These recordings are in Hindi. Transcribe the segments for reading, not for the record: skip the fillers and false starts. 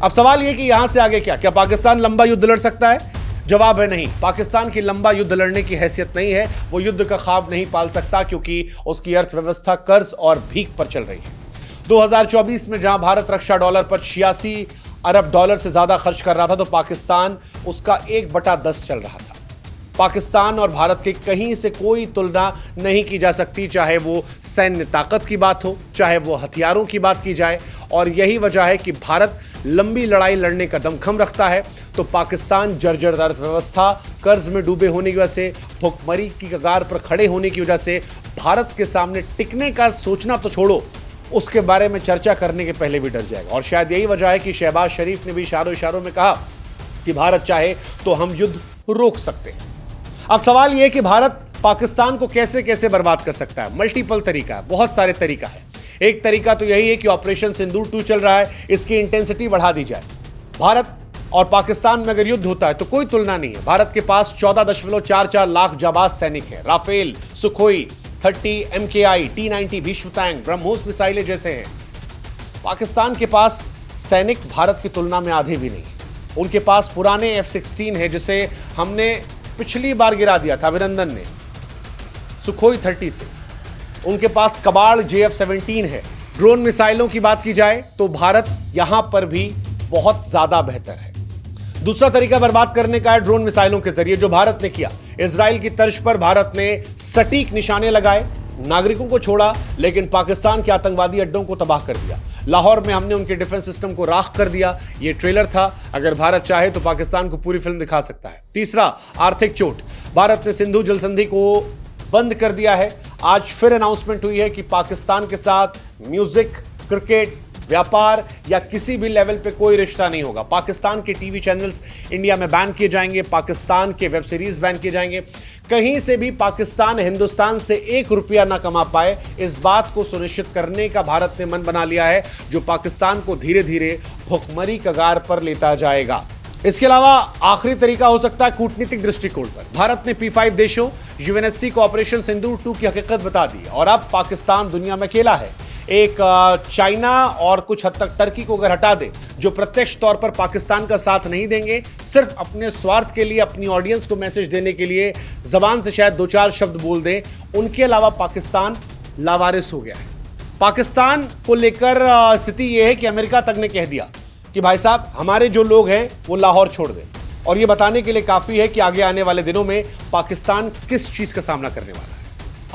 अब सवाल यह कि यहां से आगे क्या पाकिस्तान लंबा युद्ध लड़ सकता है? जवाब है नहीं। पाकिस्तान की लंबा युद्ध लड़ने की हैसियत नहीं है। वो युद्ध का ख्वाब नहीं पाल सकता क्योंकि उसकी अर्थव्यवस्था कर्ज और भीख पर चल रही है। 2024 में जहां भारत रक्षा डॉलर पर 86 अरब डॉलर से ज्यादा खर्च कर रहा था तो पाकिस्तान उसका 1/10 चल रहा था। पाकिस्तान और भारत के कहीं से कोई तुलना नहीं की जा सकती, चाहे वो सैन्य ताकत की बात हो, चाहे वो हथियारों की बात की जाए। और यही वजह है कि भारत लंबी लड़ाई लड़ने का दमखम रखता है तो पाकिस्तान जर्जर अर्थव्यवस्था, कर्ज में डूबे होने की वजह से, भुखमरी की कगार पर खड़े होने की वजह से भारत के सामने टिकने का सोचना तो छोड़ो, उसके बारे में चर्चा करने के पहले भी डर जाएगा। और शायद यही वजह है कि शहबाज शरीफ ने भी इशारों में कहा कि भारत चाहे तो हम युद्ध रोक सकते हैं। अब सवाल यह है कि भारत पाकिस्तान को कैसे कैसे बर्बाद कर सकता है। मल्टीपल तरीका है, बहुत सारे तरीका है। एक तरीका तो यही है कि ऑपरेशन सिंदूर 2 चल रहा है, इसकी इंटेंसिटी बढ़ा दी जाए। भारत और पाकिस्तान में अगर युद्ध होता है तो कोई तुलना नहीं है। भारत के पास 14.44 लाख जाबाज सैनिक है। Rafale, Sukhoi 30, MKI, T-90 Bhishma tank, BrahMos मिसाइलें जैसे हैं। पाकिस्तान के पास सैनिक भारत की तुलना में आधे भी नहीं है। उनके पास पुराने F-16 है जिसे हमने पिछली बार गिरा दिया था अभिनंदन ने सुखोई 30 से। उनके पास कबाड़ JF-17 है। ड्रोन मिसाइलों की बात की जाए तो भारत यहां पर भी बहुत ज्यादा बेहतर है। दूसरा तरीका बर्बाद करने का है ड्रोन मिसाइलों के जरिए, जो भारत ने किया। इजराइल की तर्ज पर भारत ने सटीक निशाने लगाए, नागरिकों को छोड़ा, लेकिन पाकिस्तान के आतंकवादी अड्डों को तबाह कर दिया। लाहौर में हमने उनके डिफेंस सिस्टम को राख कर दिया। यह ट्रेलर था, अगर भारत चाहे तो पाकिस्तान को पूरी फिल्म दिखा सकता है। तीसरा, आर्थिक चोट। भारत ने सिंधु जल संधि को बंद कर दिया है। आज फिर अनाउंसमेंट हुई है कि पाकिस्तान के साथ म्यूजिक, क्रिकेट, व्यापार या किसी भी लेवल पे कोई रिश्ता नहीं होगा। पाकिस्तान के टीवी चैनल्स इंडिया में बैन किए जाएंगे, पाकिस्तान के वेब सीरीज बैन किए जाएंगे। कहीं से भी पाकिस्तान हिंदुस्तान से 1 रुपया ना कमा पाए, इस बात को सुनिश्चित करने का भारत ने मन बना लिया है, जो पाकिस्तान को धीरे धीरे भुखमरी कगार पर लेता जाएगा। इसके अलावा आखिरी तरीका हो सकता है कूटनीतिक दृष्टिकोण पर। भारत ने P5 देशों UNSC को ऑपरेशन सिंदूर 2 की हकीकत बता दी और अब पाकिस्तान दुनिया में अकेला है। एक चाइना और कुछ हद तक टर्की को अगर हटा दे, जो प्रत्यक्ष तौर पर पाकिस्तान का साथ नहीं देंगे, सिर्फ अपने स्वार्थ के लिए, अपनी ऑडियंस को मैसेज देने के लिए जबान से शायद 2-4 शब्द बोल दें, उनके अलावा पाकिस्तान लावारिस हो गया है। पाकिस्तान को लेकर स्थिति यह है कि अमेरिका तक ने कह दिया कि भाई साहब हमारे जो लोग हैं वो लाहौर छोड़ दें। और यह बताने के लिए काफी है कि आगे आने वाले दिनों में पाकिस्तान किस चीज का सामना करने वाला है।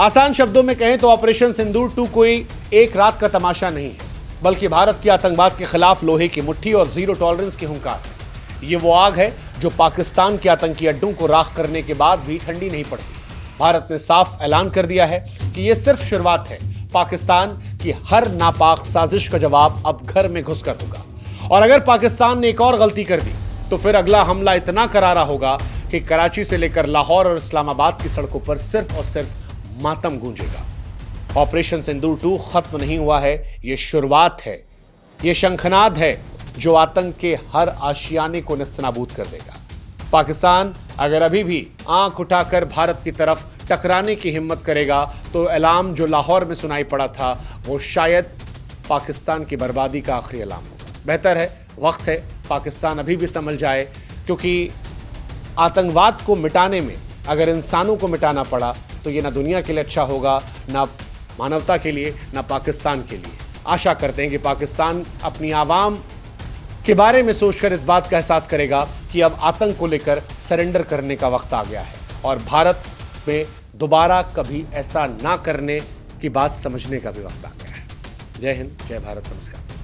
आसान शब्दों में कहें तो ऑपरेशन सिंदूर 2 कोई एक रात का तमाशा नहीं है, बल्कि भारत की आतंकवाद के खिलाफ लोहे की मुट्ठी और जीरो टॉलरेंस की हुंकार है। ये वो आग है जो पाकिस्तान के आतंकी अड्डों को राख करने के बाद भी ठंडी नहीं पड़ती। भारत ने साफ ऐलान कर दिया है कि यह सिर्फ शुरुआत है। पाकिस्तान की हर नापाक साजिश का जवाब अब घर में घुसकर होगा। और अगर पाकिस्तान ने एक और गलती कर दी तो फिर अगला हमला इतना करारा होगा कि कराची से लेकर लाहौर और इस्लामाबाद की सड़कों पर सिर्फ और सिर्फ मातम गूंजेगा। ऑपरेशन सिंदूर 2 खत्म नहीं हुआ है, यह शुरुआत है। यह शंखनाद है जो आतंक के हर आशियाने को नेस्तनाबूद कर देगा। पाकिस्तान अगर अभी भी आंख उठाकर भारत की तरफ टकराने की हिम्मत करेगा तो अलार्म जो लाहौर में सुनाई पड़ा था वो शायद पाकिस्तान की बर्बादी का आखिरी अलार्म होगा। बेहतर है, वक्त है, पाकिस्तान अभी भी संभल जाए, क्योंकि आतंकवाद को मिटाने में अगर इंसानों को मिटाना पड़ा तो ये ना दुनिया के लिए अच्छा होगा, ना मानवता के लिए, ना पाकिस्तान के लिए। आशा करते हैं कि पाकिस्तान अपनी आवाम के बारे में सोचकर इस बात का एहसास करेगा कि अब आतंक को लेकर सरेंडर करने का वक्त आ गया है और भारत में दोबारा कभी ऐसा ना करने की बात समझने का भी वक्त आ गया है। जय हिंद, जय भारत, नमस्कार।